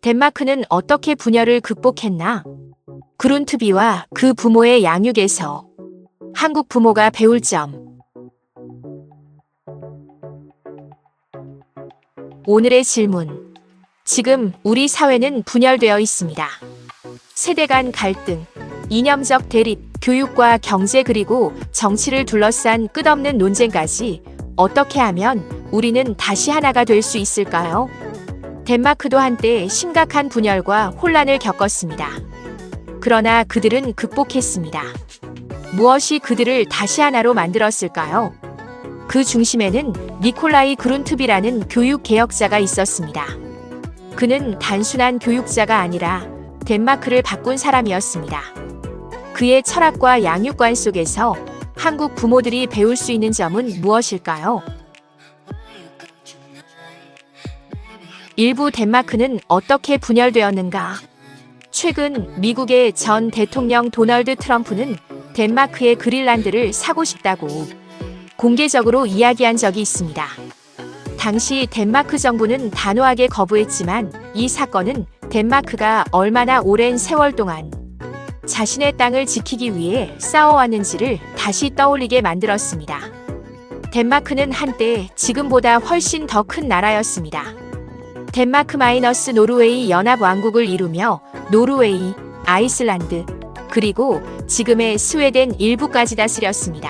덴마크는 어떻게 분열을 극복했나? 그룬트비와 그 부모의 양육에서 한국 부모가 배울 점. 오늘의 질문. 지금 우리 사회는 분열되어 있습니다. 세대 간 갈등, 이념적 대립, 교육과 경제 그리고 정치를 둘러싼 끝없는 논쟁까지 어떻게 하면 우리는 다시 하나가 될 수 있을까요? 덴마크도 한때 심각한 분열과 혼란을 겪었습니다. 그러나 그들은 극복했습니다. 무엇이 그들을 다시 하나로 만들었을까요? 그 중심에는 니콜라이 그룬트비라는 교육 개혁자가 있었습니다. 그는 단순한 교육자가 아니라 덴마크를 바꾼 사람이었습니다. 그의 철학과 양육관 속에서 한국 부모들이 배울 수 있는 점은 무엇일까요? 일부 덴마크는 어떻게 분열되었는가? 최근 미국의 전 대통령 도널드 트럼프는 덴마크의 그린란드를 사고 싶다고 공개적으로 이야기한 적이 있습니다. 당시 덴마크 정부는 단호하게 거부했지만 이 사건은 덴마크가 얼마나 오랜 세월 동안 자신의 땅을 지키기 위해 싸워왔는지를 다시 떠올리게 만들었습니다. 덴마크는 한때 지금보다 훨씬 더 큰 나라였습니다. 덴마크 마이너스 노르웨이 연합왕국을 이루며 노르웨이, 아이슬란드, 그리고 지금의 스웨덴 일부까지 다스렸습니다.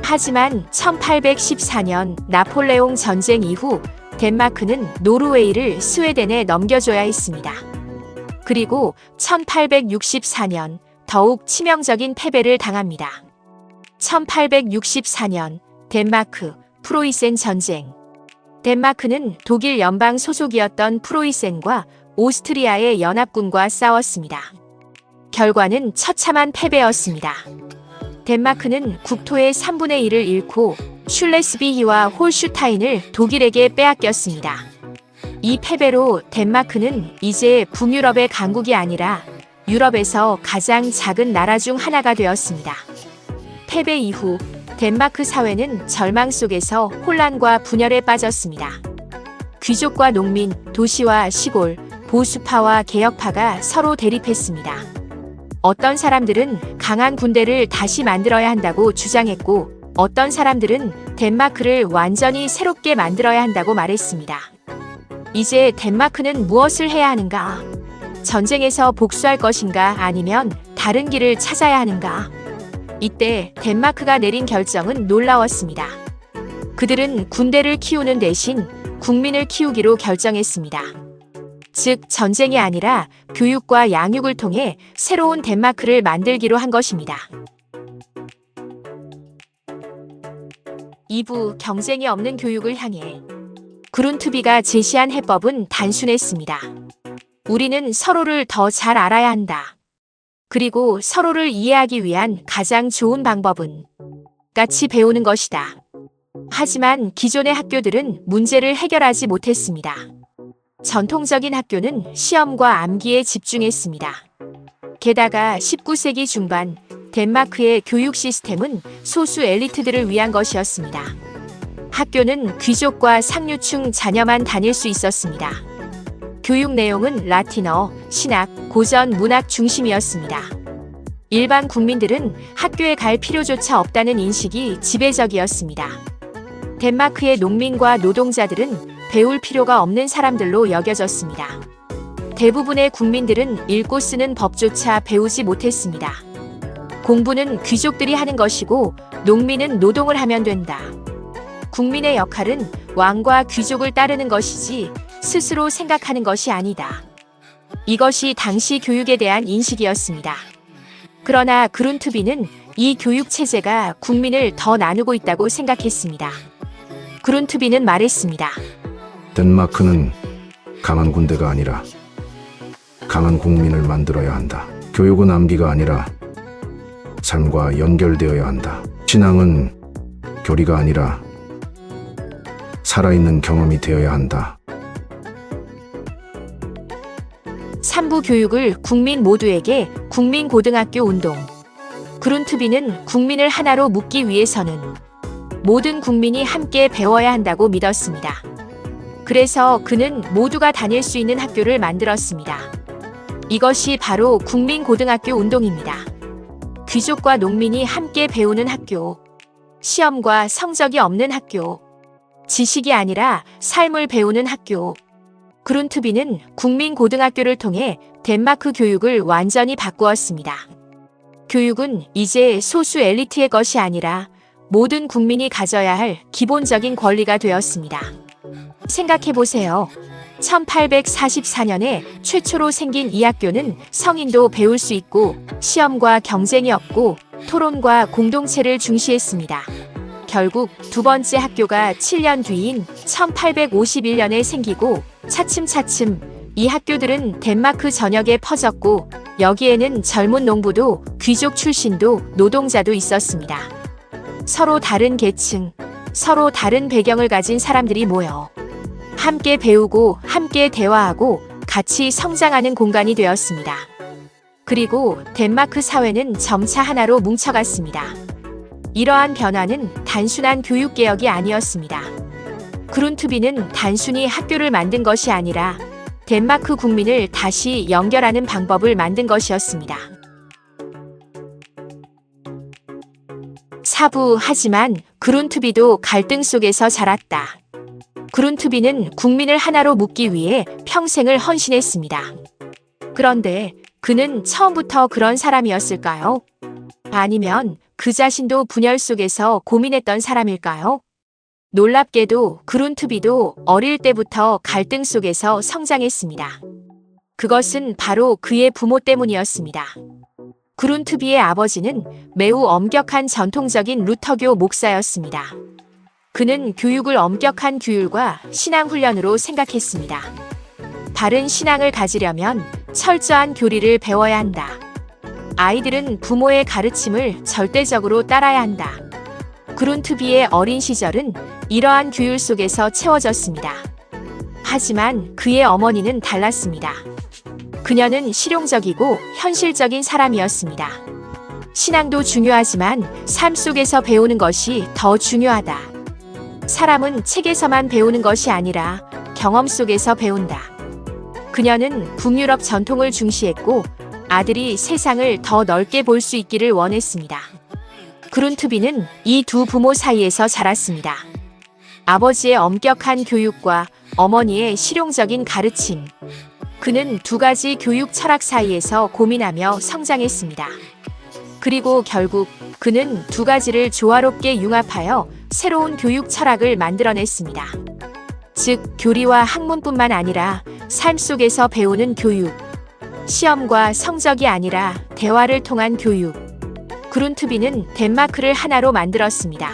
하지만 1814년 나폴레옹 전쟁 이후 덴마크는 노르웨이를 스웨덴에 넘겨줘야 했습니다. 그리고 1864년 더욱 치명적인 패배를 당합니다. 1864년 덴마크 프로이센 전쟁. 덴마크는 독일 연방 소속이었던 프로이센과 오스트리아의 연합군과 싸웠습니다. 결과는 처참한 패배였습니다. 덴마크는 국토의 3분의 1을 잃고 슐레스비히와 홀슈타인을 독일에게 빼앗겼습니다. 이 패배로 덴마크는 이제 북유럽의 강국이 아니라 유럽에서 가장 작은 나라 중 하나가 되었습니다. 패배 이후 덴마크 사회는 절망 속에서 혼란과 분열에 빠졌습니다. 귀족과 농민, 도시와 시골, 보수파와 개혁파가 서로 대립했습니다. 어떤 사람들은 강한 군대를 다시 만들어야 한다고 주장했고, 어떤 사람들은 덴마크를 완전히 새롭게 만들어야 한다고 말했습니다. 이제 덴마크는 무엇을 해야 하는가? 전쟁에서 복수할 것인가 아니면 다른 길을 찾아야 하는가? 이때 덴마크가 내린 결정은 놀라웠습니다. 그들은 군대를 키우는 대신 국민을 키우기로 결정했습니다. 즉, 전쟁이 아니라 교육과 양육을 통해 새로운 덴마크를 만들기로 한 것입니다. 2부 경쟁이 없는 교육을 향해. 그룬트비가 제시한 해법은 단순했습니다. 우리는 서로를 더 잘 알아야 한다. 그리고 서로를 이해하기 위한 가장 좋은 방법은 같이 배우는 것이다. 하지만 기존의 학교들은 문제를 해결하지 못했습니다. 전통적인 학교는 시험과 암기에 집중했습니다. 게다가 19세기 중반 덴마크의 교육 시스템은 소수 엘리트들을 위한 것이었습니다. 학교는 귀족과 상류층 자녀만 다닐 수 있었습니다. 교육 내용은 라틴어, 신학, 고전 문학 중심이었습니다. 일반 국민들은 학교에 갈 필요조차 없다는 인식이 지배적이었습니다. 덴마크의 농민과 노동자들은 배울 필요가 없는 사람들로 여겨졌습니다. 대부분의 국민들은 읽고 쓰는 법조차 배우지 못했습니다. 공부는 귀족들이 하는 것이고 농민은 노동을 하면 된다. 국민의 역할은 왕과 귀족을 따르는 것이지 스스로 생각하는 것이 아니다. 이것이 당시 교육에 대한 인식이었습니다. 그러나 그룬트비는 이 교육 체제가 국민을 더 나누고 있다고 생각했습니다. 그룬트비는 말했습니다. 덴마크는 강한 군대가 아니라 강한 국민을 만들어야 한다. 교육은 암기가 아니라 삶과 연결되어야 한다. 신앙은 교리가 아니라 살아있는 경험이 되어야 한다. 3부 교육을 국민 모두에게 국민고등학교 운동. 그룬트비는 국민을 하나로 묶기 위해서는 모든 국민이 함께 배워야 한다고 믿었습니다. 그래서 그는 모두가 다닐 수 있는 학교를 만들었습니다. 이것이 바로 국민고등학교 운동입니다. 귀족과 농민이 함께 배우는 학교, 시험과 성적이 없는 학교, 지식이 아니라 삶을 배우는 학교. 그룬트비는 국민고등학교를 통해 덴마크 교육을 완전히 바꾸었습니다. 교육은 이제 소수 엘리트의 것이 아니라 모든 국민이 가져야 할 기본적인 권리가 되었습니다. 생각해보세요. 1844년에 최초로 생긴 이 학교는 성인도 배울 수 있고 시험과 경쟁이 없고 토론과 공동체를 중시했습니다. 결국 두 번째 학교가 7년 뒤인 1851년에 생기고 차츰차츰 이 학교들은 덴마크 전역에 퍼졌고 여기에는 젊은 농부도 귀족 출신도 노동자도 있었습니다. 서로 다른 계층, 서로 다른 배경을 가진 사람들이 모여 함께 배우고 함께 대화하고 같이 성장하는 공간이 되었습니다. 그리고 덴마크 사회는 점차 하나로 뭉쳐갔습니다. 이러한 변화는 단순한 교육개혁이 아니었습니다. 그룬트비는 단순히 학교를 만든 것이 아니라 덴마크 국민을 다시 연결하는 방법을 만든 것이었습니다. 사부 하지만 그룬트비도 갈등 속에서 자랐다. 그룬트비는 국민을 하나로 묶기 위해 평생을 헌신했습니다. 그런데 그는 처음부터 그런 사람이었을까요? 아니면 그 자신도 분열 속에서 고민했던 사람일까요? 놀랍게도 그룬트비도 어릴 때부터 갈등 속에서 성장했습니다. 그것은 바로 그의 부모 때문이었습니다. 그룬트비의 아버지는 매우 엄격한 전통적인 루터교 목사였습니다. 그는 교육을 엄격한 규율과 신앙훈련으로 생각했습니다. 바른 신앙을 가지려면 철저한 교리를 배워야 한다. 아이들은 부모의 가르침을 절대적으로 따라야 한다. 그룬트비의 어린 시절은 이러한 규율 속에서 채워졌습니다. 하지만 그의 어머니는 달랐습니다. 그녀는 실용적이고 현실적인 사람이었습니다. 신앙도 중요하지만 삶 속에서 배우는 것이 더 중요하다. 사람은 책에서만 배우는 것이 아니라 경험 속에서 배운다. 그녀는 북유럽 전통을 중시했고 아들이 세상을 더 넓게 볼 수 있기를 원했습니다. 그룬트비는 이 두 부모 사이에서 자랐습니다. 아버지의 엄격한 교육과 어머니의 실용적인 가르침. 그는 두 가지 교육 철학 사이에서 고민하며 성장했습니다. 그리고 결국 그는 두 가지를 조화롭게 융합하여 새로운 교육 철학을 만들어냈습니다. 즉, 교리와 학문뿐만 아니라 삶 속에서 배우는 교육. 시험과 성적이 아니라 대화를 통한 교육. 그룬트비는 덴마크를 하나로 만들었습니다.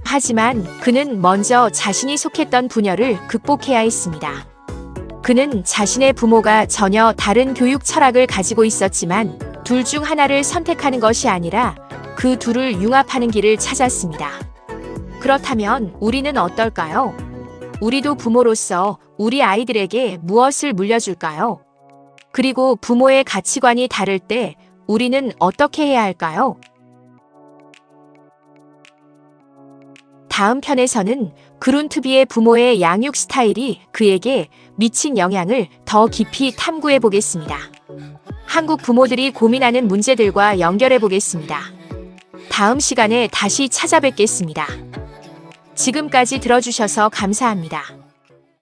하지만 그는 먼저 자신이 속했던 분열을 극복해야 했습니다. 그는 자신의 부모가 전혀 다른 교육 철학을 가지고 있었지만 둘 중 하나를 선택하는 것이 아니라 그 둘을 융합하는 길을 찾았습니다. 그렇다면 우리는 어떨까요? 우리도 부모로서 우리 아이들에게 무엇을 물려줄까요? 그리고 부모의 가치관이 다를 때 우리는 어떻게 해야 할까요? 다음 편에서는 그룬트비의 부모의 양육 스타일이 그에게 미친 영향을 더 깊이 탐구해 보겠습니다. 한국 부모들이 고민하는 문제들과 연결해 보겠습니다. 다음 시간에 다시 찾아뵙겠습니다. 지금까지 들어주셔서 감사합니다.